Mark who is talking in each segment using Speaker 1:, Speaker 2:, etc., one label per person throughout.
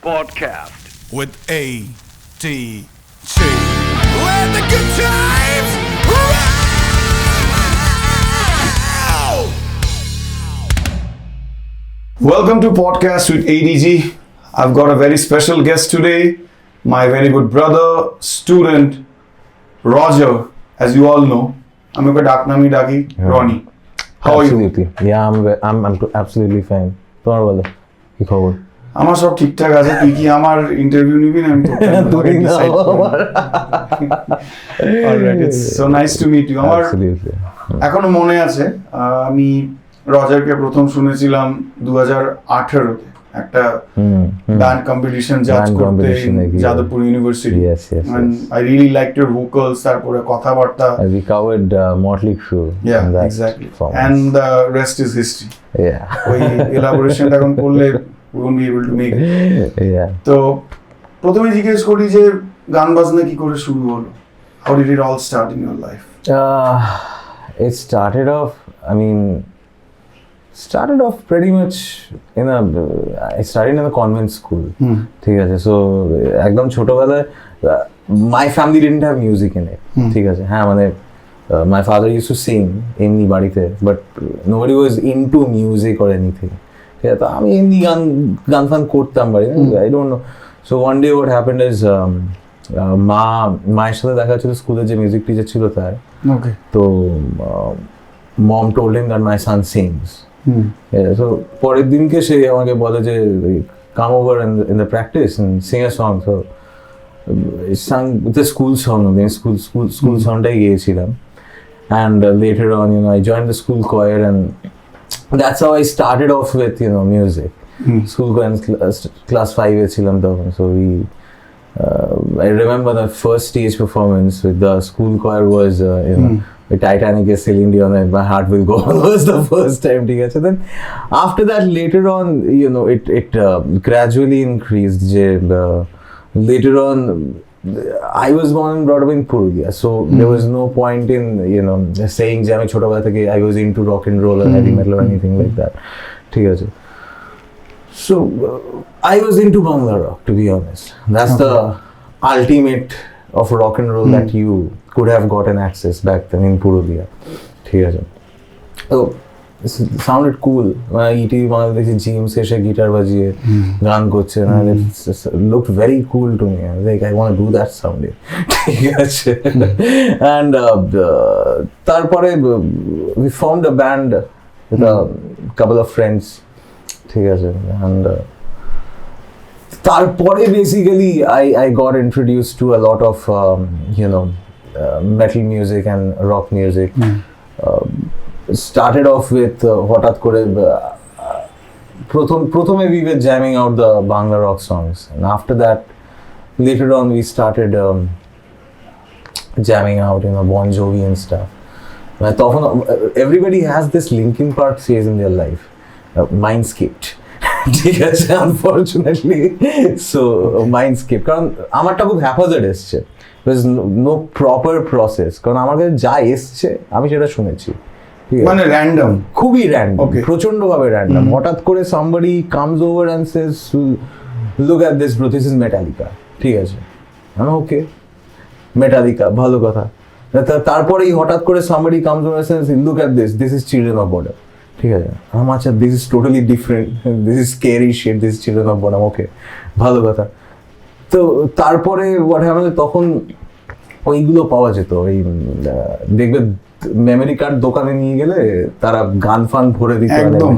Speaker 1: Podcast
Speaker 2: with ADG. Let the good times roll!
Speaker 3: Welcome to Podcast with ADG. I've got a very special guest today, my very good brother, student, Roger, as you all know. I'm a Daknami Daki, Ronnie. How
Speaker 4: absolutely.
Speaker 3: are you?
Speaker 4: Yeah, I'm absolutely fine. তোমার বলো কি খবর?
Speaker 3: আমার সব ঠিকঠাক আছে। তুই কি আমার ইন্টারভিউ নিবি না আমি তোকে ডিসাইড করব। Alright, it's so nice to meet you. আমার এখনো মনে আছে আমি রজারকে প্রথম শুনেছিলাম 2018-তে একটা ব্যান্ড কম্পিটিশন জাজ করতে Jadavpur university. And I really liked your vocals, তারপরে কথাবার্তা।
Speaker 4: We covered Motley Crue.
Speaker 3: Yeah, exactly. And the rest is history.
Speaker 4: Yeah.
Speaker 3: ওই এলাবোরেশনটা এখন করলে we won't be able to make it.
Speaker 4: Yeah.
Speaker 3: তো প্রথমে জিজ্ঞেস করি যে গান বাজনা কি করে শুরু হলো? How did it all start in your life?
Speaker 4: It started off pretty much I started in a convent school. ঠিক আছে, so একদম ছোটবেলায় my family didn't have music in it. ঠিক আছে, হ্যাঁ মানে my father used to sing এমনি বাড়িতে, but nobody was into music or anything. ঠিক আছে, তো আমি এমনি গান ফান করতাম বাড়িতে, I don't know. So one day what happened is মায়ের সাথে দেখা ছিল স্কুলে যে মিউজিক টিচার ছিল তার।
Speaker 3: Okay.
Speaker 4: তো mom told him that my son sings. So পরের দিনকে সে আমাকে বলে যে come over in the practice and sing a song. So sang the school song, school songটাই গিয়েছিলাম, and later on I joined the school choir, and that's how I started off with music. School choir class 5 এ ছিলাম তখন, so I remember the first stage performance with the school choir was with Titanic is Celine Dion and My Heart Will Go On was the first time. So then after that, later on, it gradually increased. Later on, I was born and brought up in Purulia, so there was no point in saying যে আমি ছোটবেলা থেকে I was into rock and roll or heavy metal or anything like that. So I was into Bangla rock, to be honest. That's the ultimate of rock and roll that you could have gotten access back then in Purulia. So it sounded cool. E.T. Bangladeshi James এসে guitar বাজিয়ে গান করছে, and it looked very cool to me. I was like, I want to do that someday. And তারপরে we formed a band with a couple of friends. And তারপরে basically I got introduced to a lot of metal music and rock music. Started off with হঠাৎ করে প্রথমে we were jamming out the Bangla rock songs, and after that later on we started jamming out Bon Jovi and stuff. তখন everybody has this Linkin Park phase in their life. Mine skipped. ঠিক আছে, unfortunately. So mine skipped কারণ আমারটা খুব haphazard এসছে. There was no proper process কারণ আমার কাছে যা এসছে আমি সেটা শুনেছি,
Speaker 3: মানে র্যান্ডম,
Speaker 4: খুবই র্যান্ডম, প্রচন্ড ভাবে র্যান্ডম। হঠাৎ করে somebody comes over and says, look at this bro, this is Metallica. ঠিক আছে, আমি ওকে Metallica, ভালো কথা। তারপরেই হঠাৎ করে somebody comes over and says, look at this is Children of Bodom. ঠিক আছে, আমার আচ্ছা this is totally different, this is scary shit, this is Children of Bodom. ওকে, ভালো কথা। তো তারপরে what happened, তখন ওইগুলো পাওয়া যেত, ওই দেখবে মেমোরি কার্ড দোকানে নিয়ে গেলে তারা গান ফান ভরে দিত একদম।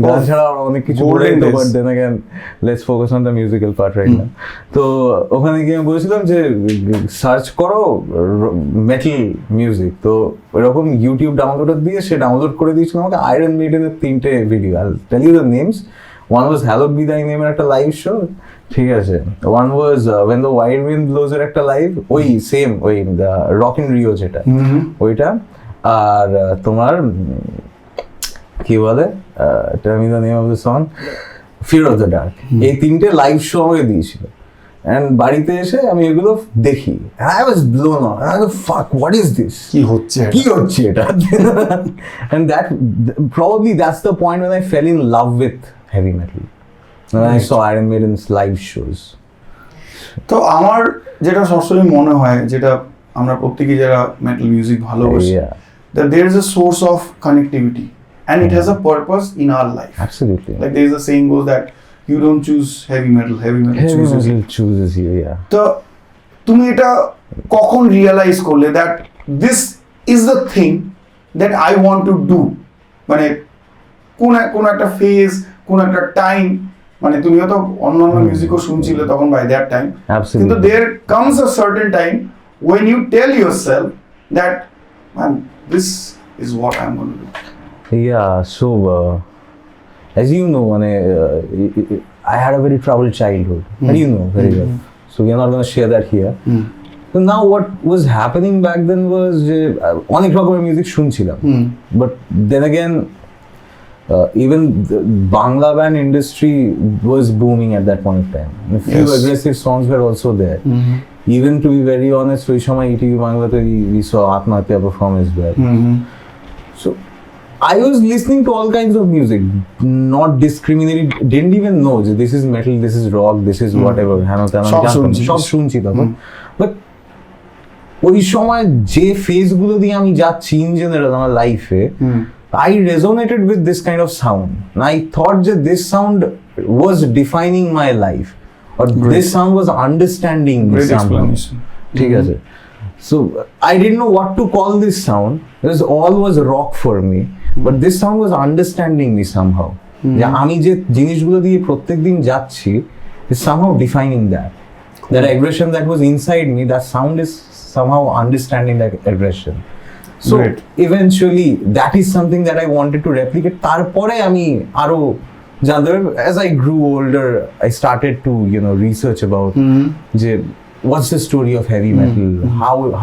Speaker 4: গান ছাড়া অনেক কিছু ভরে দিত, but then again let's focus on the musical part right now. তো ওখানে গিয়ে আমি বলেছিলাম যে সার্চ করো মেটাল মিউজিক, তো এরকম ইউটিউব ডাউনলোড দিয়ে সে ডাউনলোড করে দিয়েছিল আমাকে আয়রন মেইডেনের 3টে video. I will tell you the names. One was Hallowed Be Thy Name এর একটা লাইভ শো, ঠিক আছে। One was When the Wild Wind Blows এর একটা লাইভ, ওই সেম ওই রক ইন রিও যেটা, ওইটা। আর তোমার কি বলে, tell me the name of the song, Fear of the Dark. এই 3টে লাইভ শো আমাকে দিয়েছিল, and বাড়িতে এসে আমি এগুলো দেখি, and I was blown away. I was fuck, what is this? কি হচ্ছে এটা? And that probably that's the point when I fell in love with heavy metal. And I saw Iron Maiden's live shows.
Speaker 3: তো আমার যেটা সবসময় মনে হয়, যেটা আমরা প্রত্যেকেই যারা মেটাল মিউজিক ভালোবাসি, that there is a source of connectivity and it has a purpose in our life.
Speaker 4: Absolutely.
Speaker 3: Like there is a saying goes that you don't choose heavy metal
Speaker 4: chooses you. Yeah.
Speaker 3: তো তুমি এটা কখন realise করলে that this is the thing that I want to do? মানে কোন একটা phase, কোন একটা টাইম, মানে তুমিও তো অন্যান্য মিউজিকও শুনছিলে তখন by that time.
Speaker 4: Absolutely.
Speaker 3: কিন্তু there comes a certain time when you tell yourself that, man, this is what I'm going to do.
Speaker 4: Yeah, so as you know, I had a very troubled childhood. And you know very well. So we are not going to share that here. So now what was happening back then was অনেক রকমের music শুনছিলাম. But then again, even the Bangla band industry was booming at that point of time. A few aggressive songs were also there. Even to be very honest, ওই সময় ETV বাংলাতে we saw Atmahatya perform as well. So I was listening to all kinds of music, not discriminating, didn't even know this is metal, this is rock, this is whatever. সব শুনছি তখন. But ওই সময় যে ফেজগুলো দিয়ে আমি যাচ্ছি in general আমার লাইফে, I resonated with this kind of sound. And I thought that this sound was defining my life. Or this sound was understanding me somehow. ঠিক আছে. So I didn't know what to call this sound. Because all was rock for me. But this sound was understanding me somehow. যে আমি যে জিনিসগুলো দিয়ে প্রত্যেকদিন যাচ্ছি is somehow defining that. That aggression that was inside me, that sound is somehow understanding that aggression. So eventually that is something that I wanted to replicate. তারপরে আমি আরো জানতে, as I grew older, I started to research about যে what's the story of heavy metal,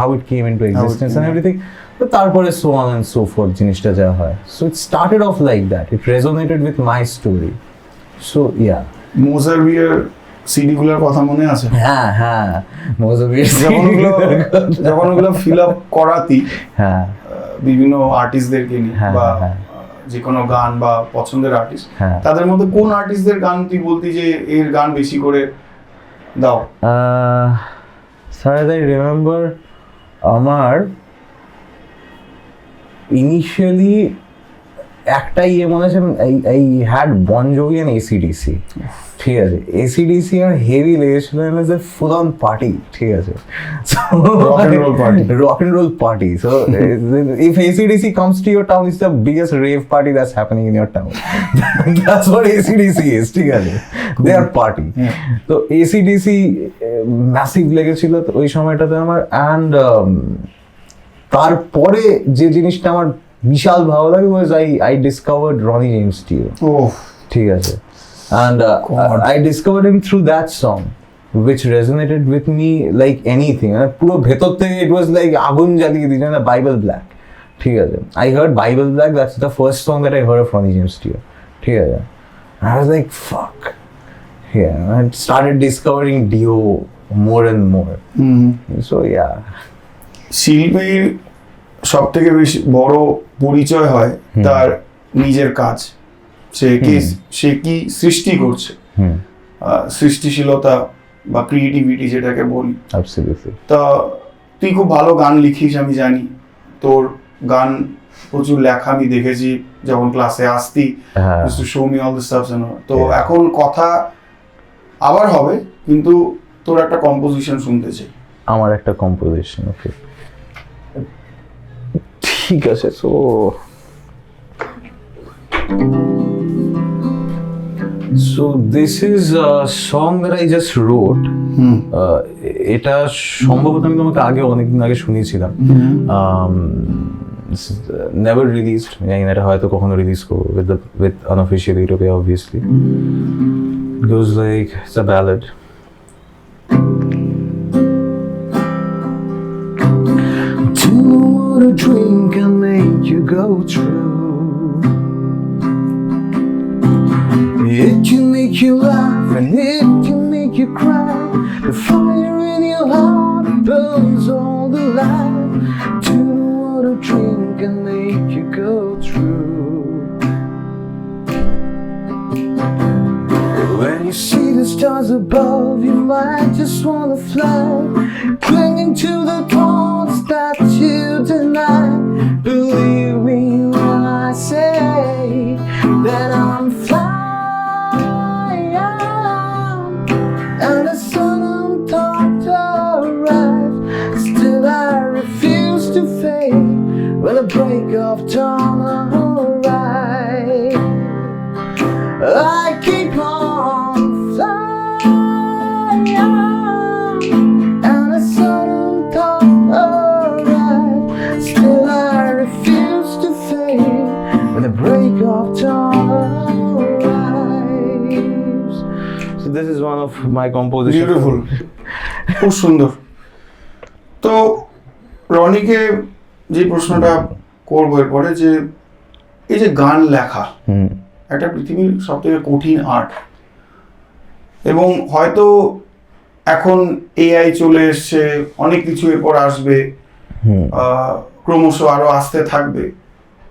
Speaker 4: how it came into existence and everything. But তারপরে so on and so forth জিনিসটা যা হয়. So it started off like that. It resonated with my story. So yeah.
Speaker 3: Moser Baer CD গুলোর কথা মনে আছে?
Speaker 4: হ্যাঁ মোজারবিয়ার
Speaker 3: যখন ওগুলো ফিল আপ করাতি বিভিন্ন আর্টিস্টদেরকে নিয়ে বা যে কোনো গান বা পছন্দের আর্টিস্ট, তাদের মধ্যে কোন আর্টিস্টদের গান তুই বলতি যে এর গান বেশি করে দাও?
Speaker 4: স্যার আই রিমেম্বার আমার ইনিশিয়ালি একটা মনে আছে, আই হ্যাড বন জোভি এন্ড AC/DC. ঠিক আছে, AC/DC আর হেভি লেগেছিল, as a full on party. ঠিক আছে, rock and roll party. So if AC/DC comes to your town, it's the biggest rave party that's happening in your town. That's what AC/DC is. ঠিক আছে, they are party. তো AC/DC massive লেগেছিল ওই সময়টাতে আমার. And তারপরে যে জিনিসটা আমার বিশাল ভালো লাগে was I discovered Ronnie James Dio. ঠিক আছে, and I discovered him through that song which resonated with me like anything. পুরো ভেতর থেকে it was like আগুন জ্বালিয়ে দিয়েছে না, Bible Black. ঠিক আছে, I heard Bible Black, that's the first song that I heard of Ronnie James Dio. ঠিক আছে, I was like fuck yeah, I started discovering Dio more and more. So yeah,
Speaker 3: শিল্পীর সব থেকে বেশি বড় পরিচয় হয় তার নিজের কাজ, সে কি সৃষ্টি করছে, সৃষ্টিশীলতা বা ক্রিয়েটিভিটি যেটাকে বলি। তা তুই খুব ভালো গান লিখিস আমি জানি, তোর গান প্রচুর লেখা আমি দেখেছি যখন ক্লাসে আসতি, show me all the stuffs. তো এখন কথা আবার হবে, কিন্তু তোর একটা কম্পোজিশন শুনতে চাই।
Speaker 4: আমার একটা কম্পোজিশন, ওকে ঠিক আছে। So this is a song that I just wrote. এটা সম্ভবত আমি তোমাকে আগে অনেকদিন আগে শুনিয়েছিলাম, never released, জানি না এটা হয়তো কখনো রিলিজ করবো with unofficial Ethiopia obviously. It goes like, it's a ballad. What a dream can make you go through. It can make you laugh and it can make you cry. The fire in your heart burns all the light. Do you know what a dream can make you go through? When you see the stars above, you might just wanna fly, clinging to the thoughts that you deny. Believe me when I say that I'm flying, and the sun on top arrives. Still I refuse to fade when the break of dawn arrives. I keep on flying, and the sun on top arrives. Still I refuse to fade when the break of dawn arrives. So this is one of my compositions.
Speaker 3: Beautiful, খুব সুন্দর। তো রনিকে যে প্রশ্নটা করবো এরপরে, যে এই যে গান লেখা একটা পৃথিবীর সব থেকে কঠিন আর্ট, এবং হয়তো এখন এআই চলে এসছে, অনেক কিছু এরপর আসবে, ক্রমশ আরো আসতে থাকবে,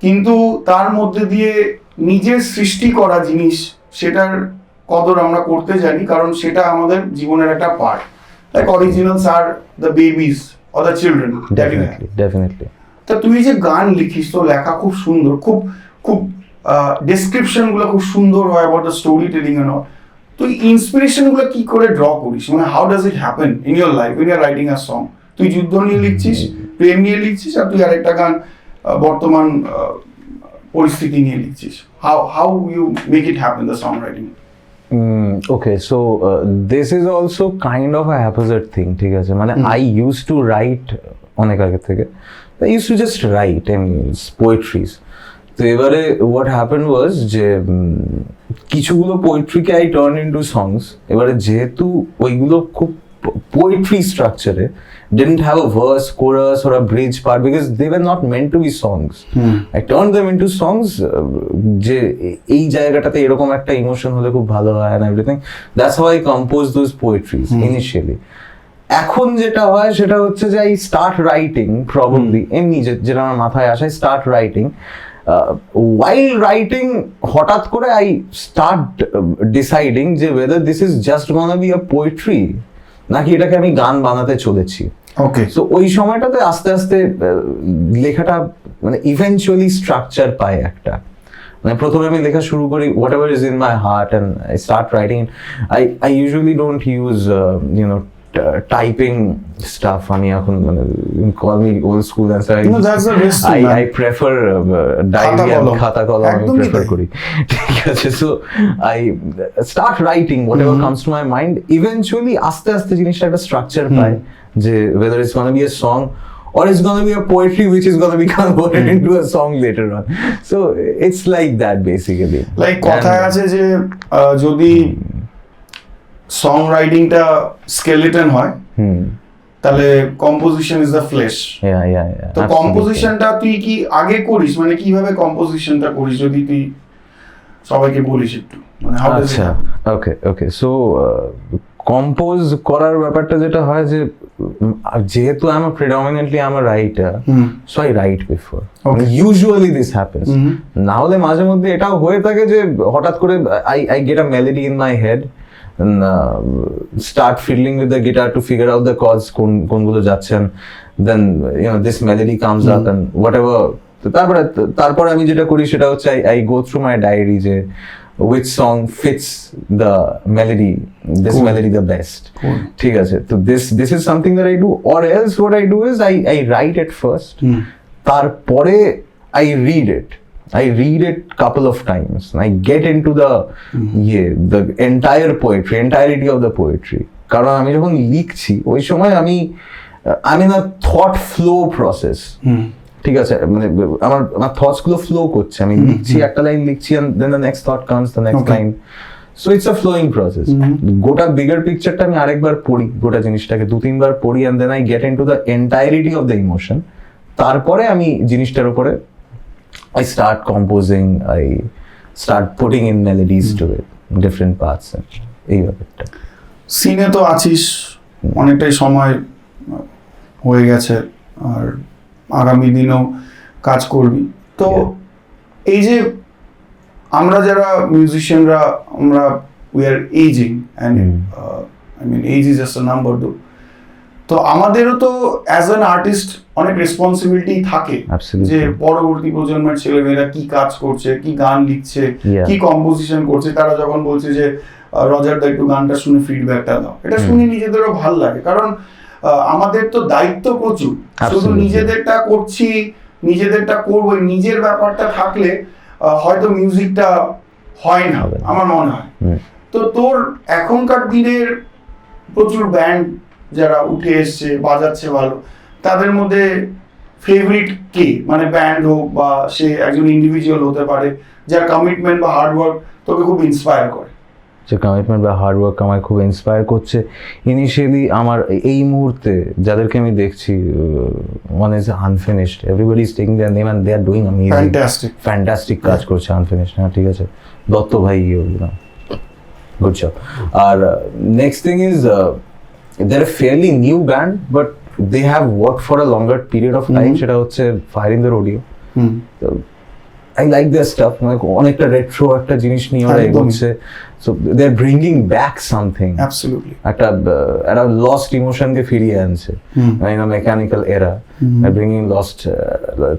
Speaker 3: কিন্তু তার মধ্যে দিয়ে নিজের সৃষ্টি করা জিনিস, সেটার কদর আমরা করতে জানি, কারণ সেটা আমাদের জীবনের একটা part. Like originals are the babies or the children.
Speaker 4: Definitely.
Speaker 3: তা তুই যে গান লিখিস, তো লেখা খুব সুন্দর, খুব খুব ডেসক্রিপশন গুলো খুব সুন্দর হয়, about the story telling and all. তুই ইন্সপিরেশন গুলো কি করে ড্র করিস, মানে how does it happen in your life when you are writing a song? তুই যুদ্ধ নিয়ে লিখছিস, প্রেম নিয়ে লিখছিস, আর তুই আরেকটা গান বর্তমান পরিস্থিতি নিয়ে লিখছিস। How you make it happen, the song writing?
Speaker 4: Okay, so this is also kind of a haphazard thing, ঠিক আছে? মানে I used to write অনেক আগে থেকে, I used to just write poetries. তো এবারে what happened was যে কিছুগুলো পোয়েট্রিকে I turned into songs. এবারে যেহেতু ওইগুলো খুব poetry structure didn't have a verse, chorus or a bridge part because they were not meant to be songs. I turned them into songs যে এই জায়গাটাতে এরকম একটা ইমোশন হলে খুব ভালো হয় and everything. That's how I composed those poetries initially. এখন যেটা হয় সেটা হচ্ছে যে I start writing probably এমনি যেটা আমার মাথায় আসে, I start writing. While writing হঠাৎ করে I start deciding যে whether this is just gonna be a poetry নাকি এটাকে আমি গান বানাতে চলেছি।
Speaker 3: ওকে,
Speaker 4: সো ওই সময়টাতে আস্তে আস্তে লেখাটা মানে ইভেনচুয়ালি স্ট্রাকচার পায় একটা। মানে প্রথমে আমি লেখা শুরু করি whatever is in my heart and I start writing. I usually don't use typing stuff. আমি এখন মানে call me old school and I prefer diary and খাতা কলম আমি prefer করি, ঠিক আছে? So I start writing whatever comes to my mind. Eventually আস্তে আস্তে জিনিসটা একটা স্ট্রাকচার পায় যে whether it's gonna be a song or it's gonna be a poetry which is gonna be converted into a song later on. So it's like that basically.
Speaker 3: Like কথায় আছে যে যদি সং রাইটিংটা স্কেলেটন হয় তাহলে composition is the flash. তো কম্পোজিশনটা তুই কি আগে করিস, মানে কিভাবে কম্পোজিশনটা করিস যদি তুই সবাইকে বলিস একটু, মানে how does it?
Speaker 4: Okay so compose করার ব্যাপারটা যেটা হয় যে যেহেতু আমি predominantly I am a writer, so I right before. Usually this happens. না হলে মাঝে মধ্যে এটাও হয়ে থাকে যে হঠাৎ করে I get a melody in my head and start fiddling with the guitar to figure out the chords কোনগুলো যাচ্ছেন, then this melody comes up and whatever. তারপর আমি যেটা করি সেটা হচ্ছে I go through my diary যে which song fits the melody, this melody the best, ঠিক আছে? তো this is something that I do, or else what I do is I write it first, তারপরে I read it couple of times and I get into the entire poetry, entirety of the poetry. কারণ আমি যখন লিখছি ওই সময় আমি in a thought flow process, ঠিক আছে? মানে আমার থটস গুলো ফ্লো করছে, আমি লিখছি একটা লাইন লিখছি and then the next thought comes, the next line. So it's a flowing process. গোটা bigger picture টা আমি আরেকবার পড়ি, গোটা জিনিসটাকে 2-3 বার পড়ি and then I get into the entirety of the emotion. তারপরে আমি জিনিসটার উপরে I start composing, I start putting in melodies to it, different parts. এই ব্যাপারটা।
Speaker 3: সিনে তো আছিস, অনেকটাই সময় হয়ে গেছে, আর আগামী দিনেও কাজ করবি। তো এই যে আমরা যারা মিউজিশিয়ানরা, আমরা we are aging and I mean age is just a number though. তো আমাদেরও তো অ্যাজ অ্যান আর্টিস্ট অনেক রেসপন্সিবিলিটি থাকে যে পরবর্তী প্রজন্মের ছেলেমেয়েরা কি কাজ করছে, কি গান লিখছে, কি কম্পোজিশন করছে, তারা যখন বলছে যে রজার দা একটু গানটা শুনে ফিডব্যাকটা দাও, এটা শুনে নিজেদেরও ভালো লাগে। কারণ আমাদের তো দায়িত্ব প্রচুর, শুধু নিজেদেরটা করছি নিজেদেরটা করবো, নিজের ব্যাপারটা থাকলে হয়তো মিউজিকটা হয় না আমার মনে হয়। তো তোর এখনকার দিনের প্রচুর ব্যান্ড যারা উঠে এসছে বাজাচ্ছে ভালো, তাদের মধ্যে ফেভারিট কে, মানে ব্যান্ড হোক বা সে একজন ইন্ডিভিজুয়াল হতে পারে যার কমিটমেন্ট বা হার্ডওয়ার্ক তোকে খুব ইন্সপায়ার করে?
Speaker 4: যে কমিটমেন্ট বা হার্ডওয়ার্ক আমায় খুব ইন্সপায়ার করছে ইনিশিয়ালি আমার এই মুহূর্তে যাদেরকে আমি দেখছি, one is unfinished, everybody is taking their name and they are doing amazing fantastic কাজ করছে আনফিনিশড। হ্যাঁ ঠিক আছে, দত্ত ভাই গুড জব। আর next thing is they're a fairly new band but they have worked for a longer period of time, সেটা হচ্ছে fire in the rodeo. I like their stuff, like অনেকটা রেট্রো একটা জিনিস নিয়ে ওরা এগোচ্ছে, so they're bringing back something absolutely একটা lost emotion কে ফিরিয়ে আনছে in a mechanical era, they're bringing lost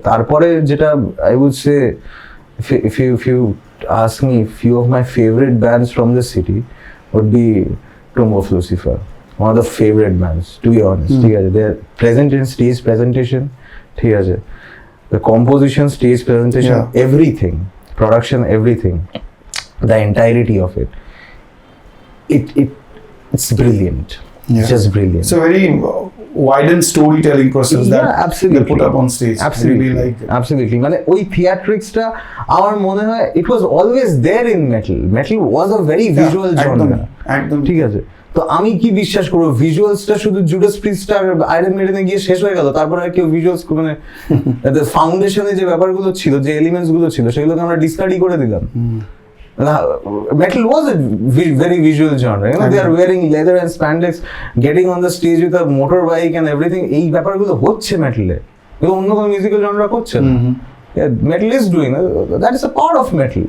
Speaker 4: তারপরে যেটা I would say if you ask me, few of my favorite bands from the city would be Tomb of Lucifer, one of the favorite bands to be honest. ঠিক আছে, they're present in stage presentation, ঠিক আছে, the composition, stage presentation, everything, production, everything, the entirety of it, it's brilliant. It's just brilliant.
Speaker 3: It's a very widened storytelling process that
Speaker 4: absolutely.
Speaker 3: They put up on stage.
Speaker 4: Absolutely,
Speaker 3: really like
Speaker 4: absolutely. মানে ওই theatricsটা আমার মনে হয় it was always there in metal. Metal was a very visual genre.
Speaker 3: একদম
Speaker 4: ঠিক আছে, তো আমি কি বিশ্বাস করবো ভিজুয়ালসটা শুধু জুডাস প্রিস্ট আর আয়রন মেডেনে গিয়ে শেষ হয়ে গেল, তারপর আর কেউ ভিজুয়ালস মানে ফাউন্ডেশনে যে ব্যাপারগুলো ছিল, যে এলিমেন্টস গুলো ছিল, সেগুলোকে আমরা ডিসকার্ডই করে দিলাম। Metal was a very visual genre, you know, they are wearing leather and spandex, getting on the stage with a motorbike and everything. এই ব্যাপারগুলো হচ্ছে মেটালে, কিন্তু অন্য কোনো মিউজিক্যাল জনরা করছে না। Metal is doing that, is a part of metal,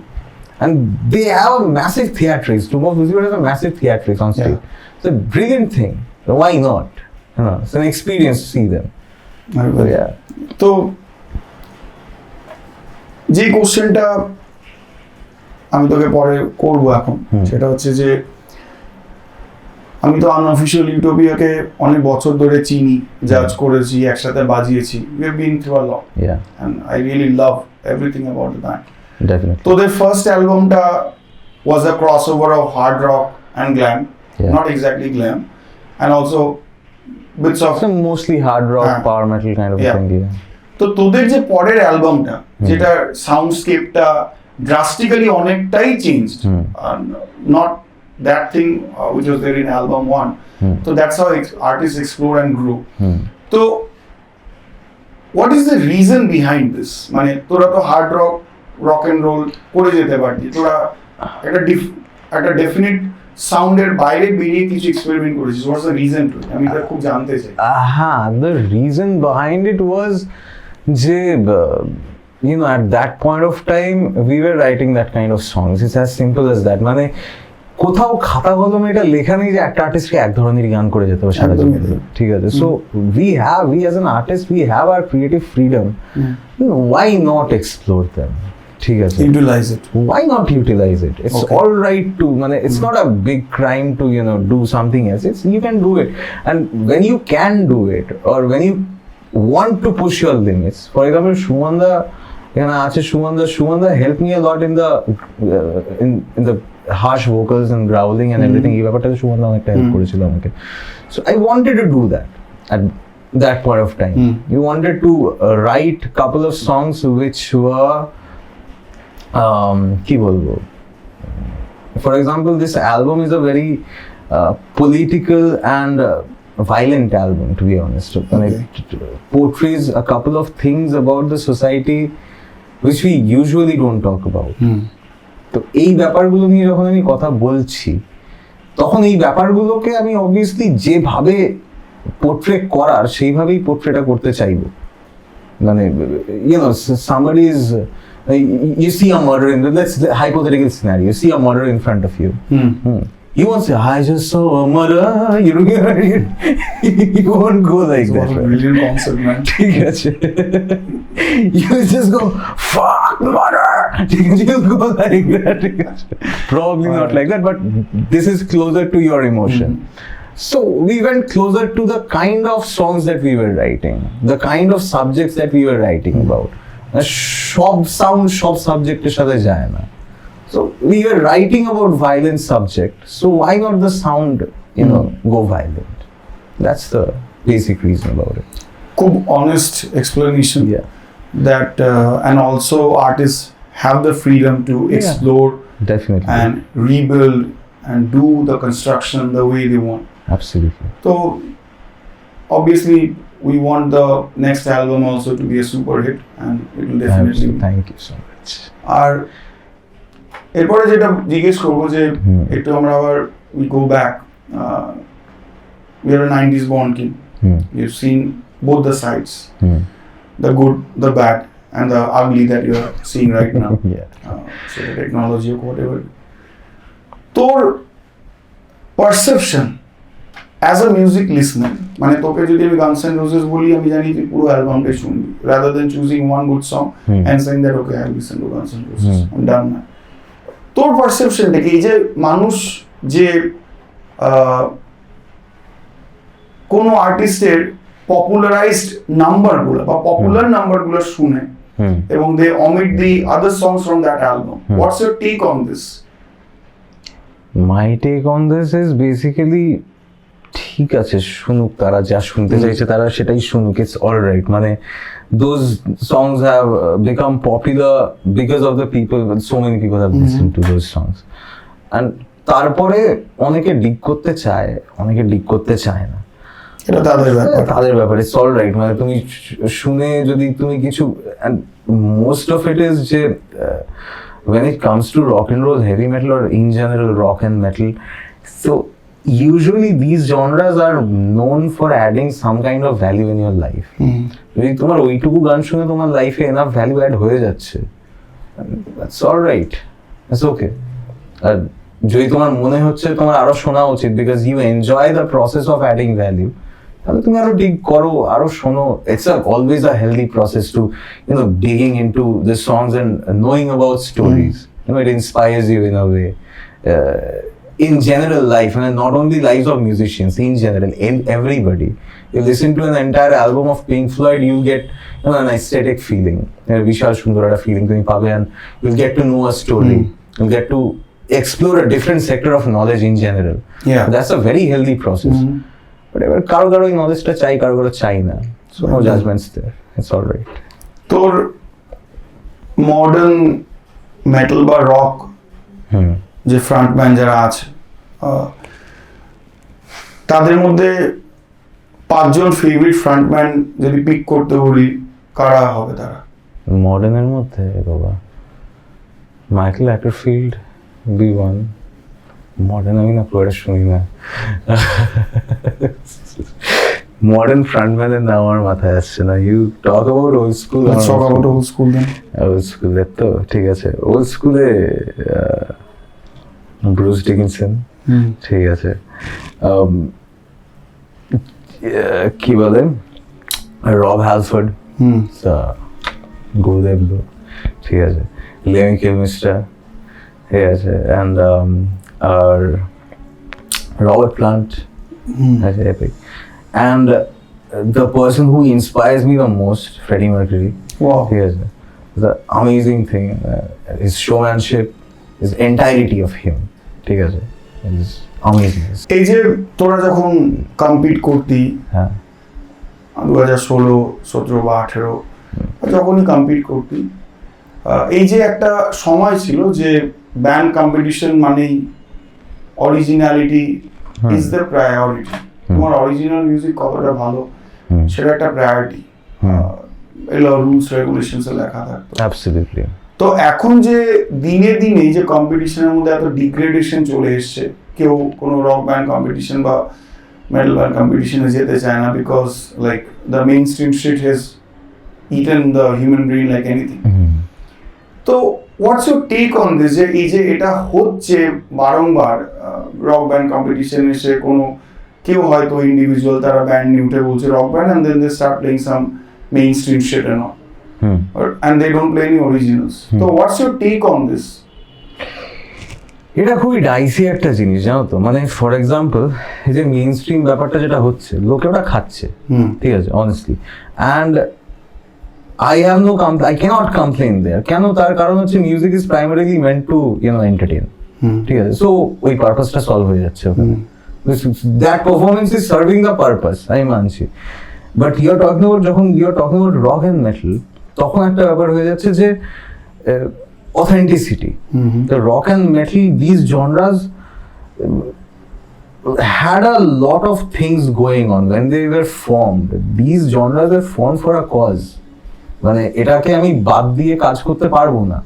Speaker 4: and they have a massive theatrics. Tomb of Lucifer has a massive theatrics on stage. It's a brilliant thing. Why not? It's an experience to see them. Yeah.
Speaker 3: তো যে কোশ্চেনটা আমি তোকে পরে করবো এখন, সেটা হচ্ছে যে আমি তো আনঅফিশিয়াল ইউটোপিয়াকে অনেক বছর ধরে চিনি, জাজ করেছি, একসাথে বাজিয়েছি, we have been through a lot, and I really love everything about the band.
Speaker 4: Definitely.
Speaker 3: So their first albumটা was a crossover of hard rock and glam, not exactly glam, and also bits of
Speaker 4: mostly hard rock, power metal kind of thing.
Speaker 3: তো তোদের যে পরের অ্যালবামটা, যেটা সাউন্ডস্কেপটা drastically অনেকটাই changed, not that thing which was there in album 1. So that's how artists explore and grow. So what is the reason behind this? মানে তোরা তো hard rock and role করে যেতে পারতি, তোরা একটা ডেফিনিট সাউন্ডের বাইরে বেরিয়ে কিছু এক্সপেরিমেন্ট করেছিস। What's the reason to? আমি এটা খুব জানতে চাই।
Speaker 4: হ্যাঁ, দ্য রিজন বিহাইন্ড ইট ওয়াজ যে you know, at that point of time we were writing that kind of songs. It's as simple as that. মানে কোথাও খাতা কলমে এটা লেখা নেই যে একটা আর্টিস্টকে এক ধরনের গান করে যেতে হবে সারা জীবন, ঠিক আছে। So we as an artist we have our creative freedom. Why not explore them? ঠিক আছে,
Speaker 3: utilize it.
Speaker 4: Why not utilize it? It's all right to, মানে it's not a big crime to, you know, do something else. It's, you can do it, and when you can do it, or when you want to push your limits, for example, Shumanda আছে, Shumanda helped me a lot in the harsh vocals and growling and everything. এই ব্যাপারটা Shumanda অনেকটা help করেছিল আমাকে। So I wanted to do that at that point of time. You wanted to write a couple of songs which were কি বলবো, for example, this album is a very political and violent album, to be honest. And it portrays a couple of things about the society which we usually don't talk about. তো এই ব্যাপারগুলো নিয়ে যখন আমি কথা বলছি, তখন এই ব্যাপারগুলোকে আমি অবভিয়াসলি যেভাবে পোর্ট্রে করার সেইভাবেই পোর্ট্রেটা করতে চাইবো। মানে you know, somebody is You see a murder in the, let's hypothetical scenario. You see a murder in front of you. You won't say, I just saw a murder. You won't go like that.
Speaker 3: It's a brilliant concept, man.
Speaker 4: You just go, fuck murder. You go like that. Probably not like that, but this is closer to your emotion. So we went closer to the kind of songs that we were writing, the kind of subjects that we were writing about. সব সাবজেক্টের সাথে যায় না. So we were writing about violent subject. So why not the sound, go violent? That's the basic reason about it.
Speaker 3: খুব honest explanation.
Speaker 4: Yeah.
Speaker 3: That and also artists have the freedom to explore
Speaker 4: Definitely.
Speaker 3: and rebuild and do the construction the way they want.
Speaker 4: Absolutely.
Speaker 3: So obviously we want the next album also to be a super hit, and it will definitely.
Speaker 4: Thank you so much.
Speaker 3: আর এরপরে যেটা জিজ্ঞেস করবো যে একটু আমরা আবার we go back. We are a 90s born kid. We've seen both the sides, the good, the bad, and the ugly that you are seeing right now. So the technology or whatever. তোর perception as a music listener, মানে তোকে যদি আমি Guns N' Roses বলি, আমি জানি তুই পুরো অ্যালবামটাই শুনবি, rather than choosing one good song and saying that okay, I listen to Guns N' Roses, I'm done now. তোর পারসেপশনটা কি, এই যে মানুষ যে কোনো আর্টিস্টের পপুলারাইজড নাম্বারগুলো বা পপুলার নাম্বারগুলো শুনে এবং দে omit the other songs from that album, what's your take on this?
Speaker 4: My take on this is basically, ঠিক আছে শুনুক, তারা যা শুনতে চাইছে তারা সেটাই শুনুক, it's all right. মানে those songs have become popular because of the people, so many people have listened to those songs. And তারপরে অনেকে ডিগ করতে চায়, অনেকে ডিগ করতে চায় না,
Speaker 3: এটা তাদের
Speaker 4: ব্যাপারে it's all right. মানে তুমি শুনে যদি তুমি কিছু, and most of it is যে when it comes to rock and roll, heavy metal, or in general rock and metal, so usually these genres are known for adding some kind of value in your life. যদি তোমার ওইটুকু গান শুনে তোমার লাইফে enough value add হয়ে যাচ্ছে, that's all right, it's okay. আর যদি তোমার মনে হচ্ছে তোমার আরো শোনা উচিত because you enjoy the process of adding value, তাহলে তুমি আরো dig করো, আরো শোনো. It's always a healthy process to digging into the songs and knowing about stories. It inspires you in a way. In general life, and not only lives of musicians, in general, everybody. You listen to an entire album of Pink Floyd, you get an aesthetic feeling, Vishal Sundara feeling, and you'll get to know a story. You'll get to explore a different sector of knowledge in general.
Speaker 3: Yeah,
Speaker 4: that's a very healthy process. But ever karo karo knowledge ta chai, karo karo chai na. So no judgments there. It's all right.
Speaker 3: তোর modern metal বা rock যে frontman যারা আছে, তাদের মধ্যে 5 জন favourite frontman যদি pick করতে বলি, কারা হবে তারা?
Speaker 4: মডার্নের মধ্যে বাবা মাইকেল অ্যাটারফিল্ড B1. মডার্ন আমি না পুরোটা শুনি না, মডার্ন ফ্রন্টম্যানের নাম আমার মাথায় আসছে না. You talk about old school,
Speaker 3: old school then,
Speaker 4: old স্কুলের তো ঠিক আছে. ওল্ড স্কুলে ব্রুস ডিকিনসন, ঠিক আছে. কি বলে রব হ্যালফোর্ড, গুরুদেব, ঠিক আছে. লেমি কিলমিস্টার, ঠিক আছে. অ্যান্ড আর Robert Plant, epic. And the person who inspires me the most, Freddie Mercury.
Speaker 3: Wow.
Speaker 4: Yes, the amazing thing, his showmanship, his entirety of him, ঠিক আছে, is amazing.
Speaker 3: এই যে তোরা যখন কম্পিট করতি,
Speaker 4: হ্যাঁ
Speaker 3: 2016, 17 বা 18 যখনই কম্পিট করতি, এই যে একটা সময় ছিল যে ব্যান্ড কম্পিটিশন মানেই অরিজিনালিটি ইজ দ্য প্রায়োরিটি, তোমার অরিজিনাল মিউজিক কতটা ভালো সেটা একটা প্রায়োরিটি, এগুলো রুলস রেগুলেশনসে লেখা থাকতো।
Speaker 4: অ্যাবসলিউটলি।
Speaker 3: তো এখন যে দিনে দিনে এই যে কম্পিটিশনের মধ্যে এত ডিগ্রেডেশন চলে এসছে, কেউ কোনো রক ব্যান্ড কম্পিটিশন বা মেটাল ব্যান্ড কম্পিটিশনে যেতে চায় না, because like the mainstream shit has eaten the human brain like anything. তো what's your take on this, যে এই যে এটা হচ্ছে বারংবার রক ব্যান্ড কম্পিটিশন এসে কোনো কেউ হয়তো ইন্ডিভিজুয়াল তারা ব্যান্ড নিয়ে উঠে বলছে rock band and then they start playing some mainstream shit and all and they don't play any originals. So what's your take on this?
Speaker 4: এটা খুবই ডাইসি একটা জিনিস জানো তো, মানে ফর এক্সাম্পল এই যে মেইন স্ট্রিম ব্যাপারটা যেটা হচ্ছে লোকে ওটা খাচ্ছে, ঠিক আছে, honestly, and I have no I cannot complain there. কেন? তার কারণ হচ্ছে music is primarily meant to entertain, ঠিক আছে, সো ওই পারপাসটা সলভ হয়ে যাচ্ছে ওখানে। That performance is serving the purpose, আমি মানছি। But you are talking about, যখন you are talking about rock and metal, তখন একটা ব্যাপার হয়ে যাচ্ছে যে authenticity. The rock and metal, these genres had a lot of things going on when they were formed. These genres were formed for a cause. মানে এটাকে আমি বাদ দিয়ে কাজ করতে পারবো না।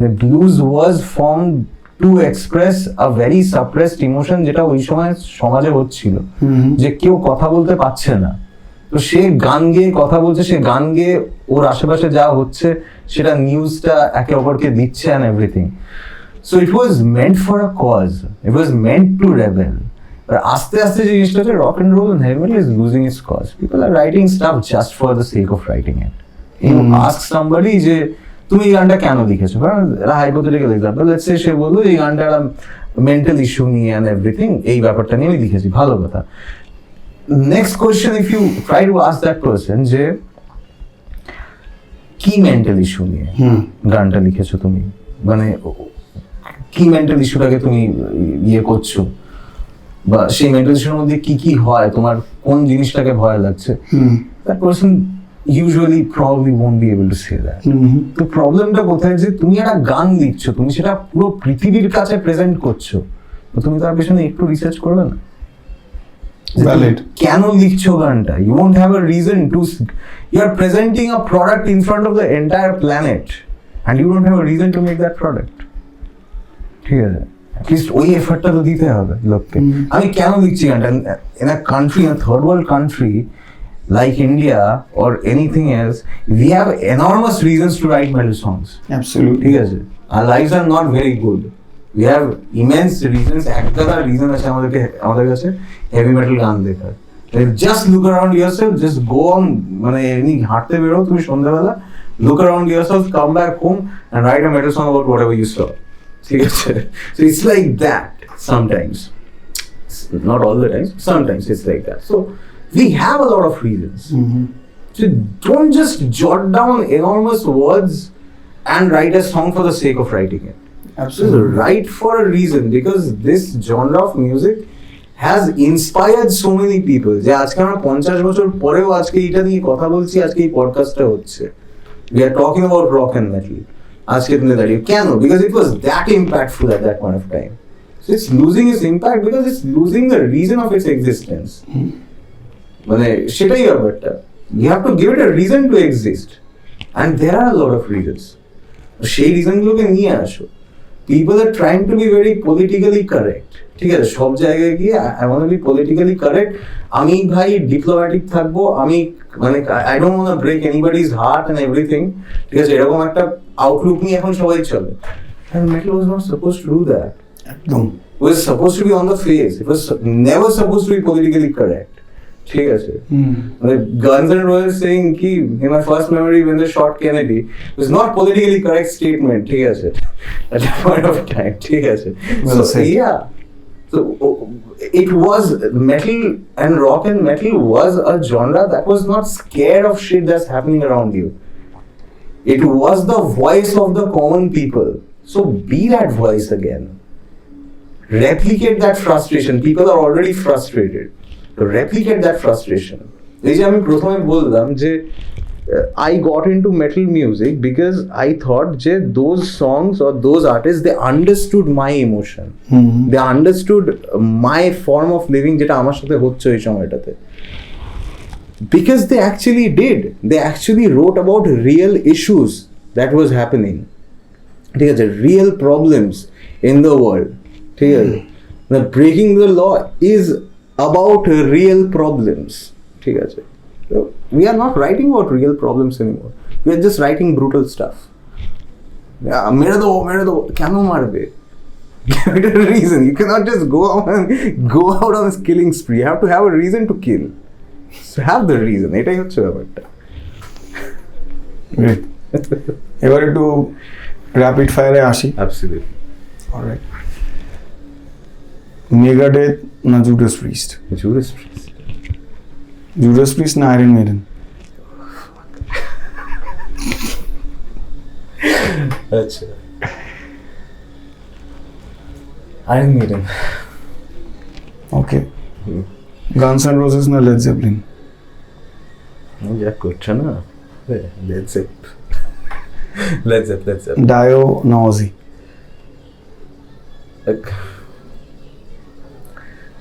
Speaker 4: The blues was formed to express a very suppressed emotion যেটা ওই সময় সমাজে হচ্ছিল, যে কেউ কথা বলতে পারছে না, তো সে গান গেয়ে কথা বলছে, সে গান গেয়ে ওর আশেপাশে যা হচ্ছে সেটা নিউজটা একে অপরকে দিচ্ছে and everything. So it was meant for a cause. It was meant to rebel. But আস্তে আস্তে যে জিনিসটা হচ্ছে, rock and roll and heavy metal is losing its cause. People are writing stuff just for the sake of writing it. You ask somebody যে তুমি এই গানটা কেন লিখেছো, কারণ হাইপোথেটিক্যাল এক্সাম্পল, লেটস সে সে বললো এই গানটা একটা মেন্টাল ইস্যু নিয়ে and everything, এই ব্যাপারটা নিয়ে আমি লিখেছি, ভালো কথা। Next question, if you try to ask that person যে কি মেন্টাল ইস্যু নিয়ে গানটা লিখেছো তুমি, মানে কি মেন্টাল ইস্যুটাকে তুমি ইয়ে করছো, বা সেই মেন্টাল ইস্যুর মধ্যে কি কি হয়, তোমার কোন জিনিসটাকে ভয় লাগছে, that person usually probably won't be able to say that. তো প্রবলেমটা কোথায়, যে তুমি একটা গান লিখছো, তুমি সেটা পুরো পৃথিবীর কাছে প্রেজেন্ট করছো, তো তুমি তার পেছনে একটু রিসার্চ করবে না?
Speaker 3: Valid.
Speaker 4: কেন লিখছো গানটা? You won't have a reason to. You are presenting a product in front of the entire planet, and you don't have a reason to make that product. ঠিক আছে, অ্যাটলিস্ট ওই এফর্টটা তো দিতে হবে লোককে। আমি কেন লিখছি গানটা? In a country, in a third world country like India or anything else, we have enormous reasons to write metal songs.
Speaker 3: Absolutely.
Speaker 4: ঠিক আছে, our lives are not very good. We have immense reasons. একটা reason আছে আমাদের কাছে heavy metal গান দেখার। Just look around yourself, just go on, মানে এমনি হাঁটতে বেরো তুমি সন্ধ্যাবেলা, look around yourself, come back home and write a metal song about whatever you saw. ঠিক আছে, so it's like that sometimes, not all the time, sometimes it's like that. So we have a lot of reasons. So don't just jot down enormous words and write a song for the sake of writing it. Absolutely. Write for a reason, because this genre of music has inspired so many people. যে আজকে আমরা 50 বছর পরেও আজকে এটা নিয়ে কথা বলছি, আজকে এই পডকাস্টটা হচ্ছে, we are talking about rock and metal আজকে দিনে দাঁড়িয়ে। কেন? Because it was that impactful at that point of time. So it's losing its impact because it's losing the reason of its existence. মানে সেটাই ব্যাপারটা, you have to give it a reason to exist, and there are a lot of reasons. সেই রিজনগুলোকে নিয়ে আসো। People are trying to be very politically correct. ঠিক আছে, সব জায়গায় গিয়ে I want to be politically correct, আমি ভাই ডিপ্লোম্যাটিক থাকবো, আমি মানে I don't want to break anybody's heart and everything, ঠিক আছে, এরকম একটা আউটলুক নিয়ে এখন সবাই চলে। And metal was not supposed to do that.
Speaker 3: একদম।
Speaker 4: It was supposed to be on the face. It was never supposed to be politically correct. ঠিক আছে, মানে Guns N' Roses saying কি in my first memory when they shot Kennedy, it was not politically correct statement, ঠিক আছে, at that point of time, ঠিক আছে। So yeah, so it was metal, and rock and metal was a genre that was not scared of shit that's happening around you. It was the voice of the common people. So be that voice again. Replicate that frustration. People are already frustrated. To replicate that frustration. এই যে আমি প্রথমে বললাম যে I got into metal music because I thought যে those songs or those artists, they understood my emotion. They understood my form of living যেটা আমার সাথে হচ্ছে ওই সময়টাতে. Because they actually did. They actually wrote about real issues that was happening. ঠিক আছে, real problems in the world. ঠিক আছে, the breaking the law is about real problems. ঠিক আছে, we are not writing about real problems anymore. We are just writing brutal stuff. মেরে দেবো কেন মারবে? Give it a reason. You cannot just go out on this killing spree. You have to have a reason to kill. So have the reason. এটাই হচ্ছে ব্যাপারটা।
Speaker 3: Great. এবার একটু rapid ফায়ারে আসি।
Speaker 4: Absolutely.
Speaker 3: Alright. Megadeth না Judas Priest?
Speaker 4: Judas Priest.
Speaker 3: Judas Priest না Iron Maiden?
Speaker 4: আচ্ছা। Iron Maiden.
Speaker 3: Okay. Guns N' Roses না Led Zeppelin?
Speaker 4: যা করছে না Led Zepp.
Speaker 3: Dio না Ozzy?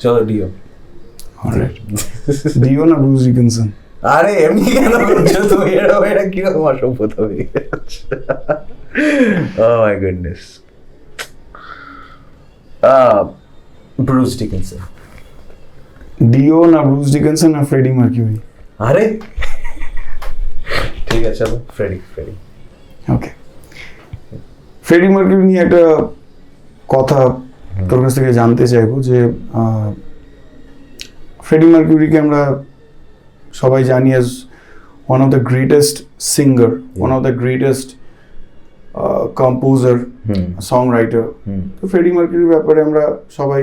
Speaker 4: চলো Dio.
Speaker 3: Alright. Dio না Bruce Dickinson?
Speaker 4: আরে এমনি কেন করছো তুমি? এটা কিরকম অসভ্যত হয়ে গেছে। Oh my goodness. Bruce Dickinson.
Speaker 3: Dio না Bruce Dickinson না Freddie Mercury?
Speaker 4: আরে ঠিক আছে চলো ফ্রেডি।
Speaker 3: ওকে, ফ্রেডি মার্কিউরি নিয়ে একটা কথা তোর কাছ থেকে জানতে চাইবো যে ফ্রেডি মার্কিউরিকে আমরা সবাই জানি as one of the greatest singer, one of the greatest composer, song writer. তো ফ্রেডি মার্কিউরির ব্যাপারে আমরা সবাই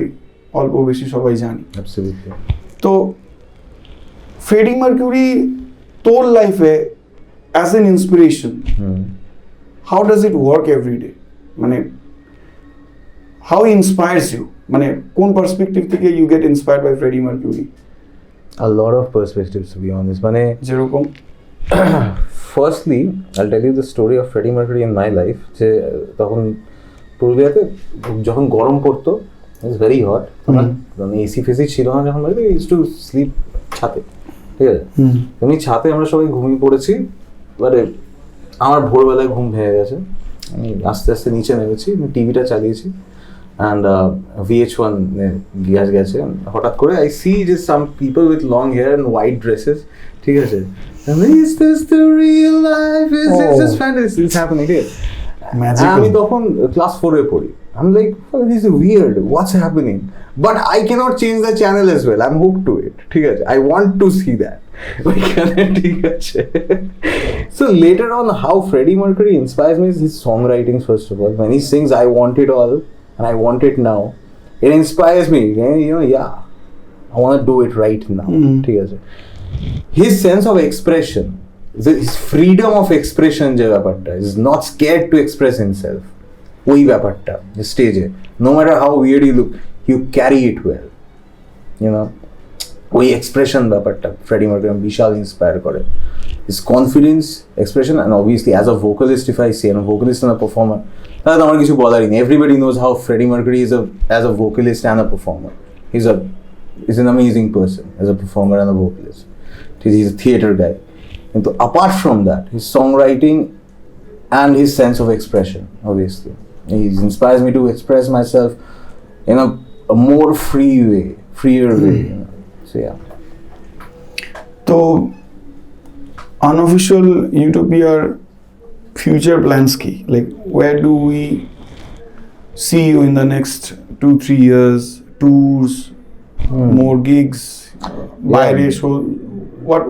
Speaker 3: অল্প বেশি সবাই জানি। তো ফ্রেডি মার্কিউরি তোর লাইফে as an inspiration, how does it work every day? মানে how inspires you? মানে কোন পার্সপেক্টিভ থেকে you get inspired by Freddie Mercury?
Speaker 4: A lot of perspectives, to be honest. মানে
Speaker 3: যেরকম
Speaker 4: firstly I'll tell you the story of Freddie Mercury in my life. যে তখন পুরুলিয়াতে যখন গরম পড়তো, it's very hot, মানে এসি ফেসি ছিল না যখন, I used to sleep ছাতে, ঠিক আছে? এমনি ছাতে আমরা সবাই ঘুমিয়ে পড়েছি, এবারে আমার ভোরবেলায় ঘুম ভেঙে গেছে, আমি আস্তে আস্তে নিচে নেমেছি, টিভিটা চালিয়েছি অ্যান্ড VH1 গ্যাস গেছে, হঠাৎ করে আই সি যে some people with long hair and white dresses, ঠিক আছে, is this the real life, is this fantasy, it's happening, ঠিক আছে? আমি তখন ক্লাস 4-এ পড়ি, I'm like, this is weird, what's happening, but I cannot change the channel as well, I'm hooked to it, ঠিক আছে, I want to see that. ঠিক আছে। So later on, how Freddie Mercury inspires me is his songwriting, first of all. When he sings I want it all and I want it now, it inspires me, you know, yeah, I want to do it right now, ঠিক আছে। His sense of expression, his freedom of expression যে ব্যাপারটা, is not scared to express himself, ওই ব্যাপারটা স্টেজে, no matter how weird you look, you carry it well, you know, ওই expression ব্যাপারটা Freddie Mercury বিশাল ইন্সপায়ার করে, his confidence, expression, and obviously as a vocalist, if I say an vocalist and a performer, তাহলে তো আমার কিছু বলারই নেই। Everybody knows how Freddie Mercury is as a vocalist and a performer, is an amazing person as a performer and a vocalist, ঠিক, is a theatre guy. কিন্তু apart from that, his song writing and his sense of expression, obviously he inspires me to express my self in a more freer way. So yeah.
Speaker 3: তো unofficial Utopia future plans কি? Like where do we see you in the next 2-3 years? Tours, more gigs, বাইরে show,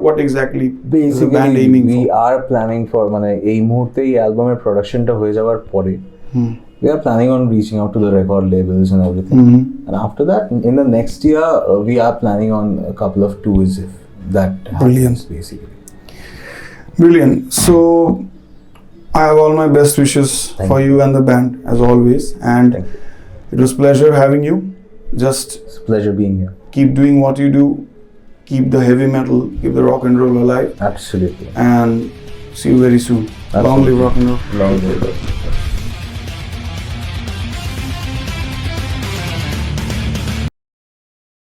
Speaker 3: what exactly is the band aiming for?
Speaker 4: We are planning for, মানে এই মুহূর্তে এই অ্যালবামের প্রোডাকশনটা হয়ে যাওয়ার পরে we are planning on reaching out to the record labels and everything, and after that in the next year we are planning on a couple of tours if that happens.
Speaker 3: Brilliant. So I have all my best wishes for you and the band as always, and it was pleasure having you. Just
Speaker 4: it's a pleasure being here.
Speaker 3: Keep doing what you do, keep the heavy metal, keep the rock and roll alive.
Speaker 4: Absolutely.
Speaker 3: And see you very soon. Long live rock and roll.
Speaker 4: Long live.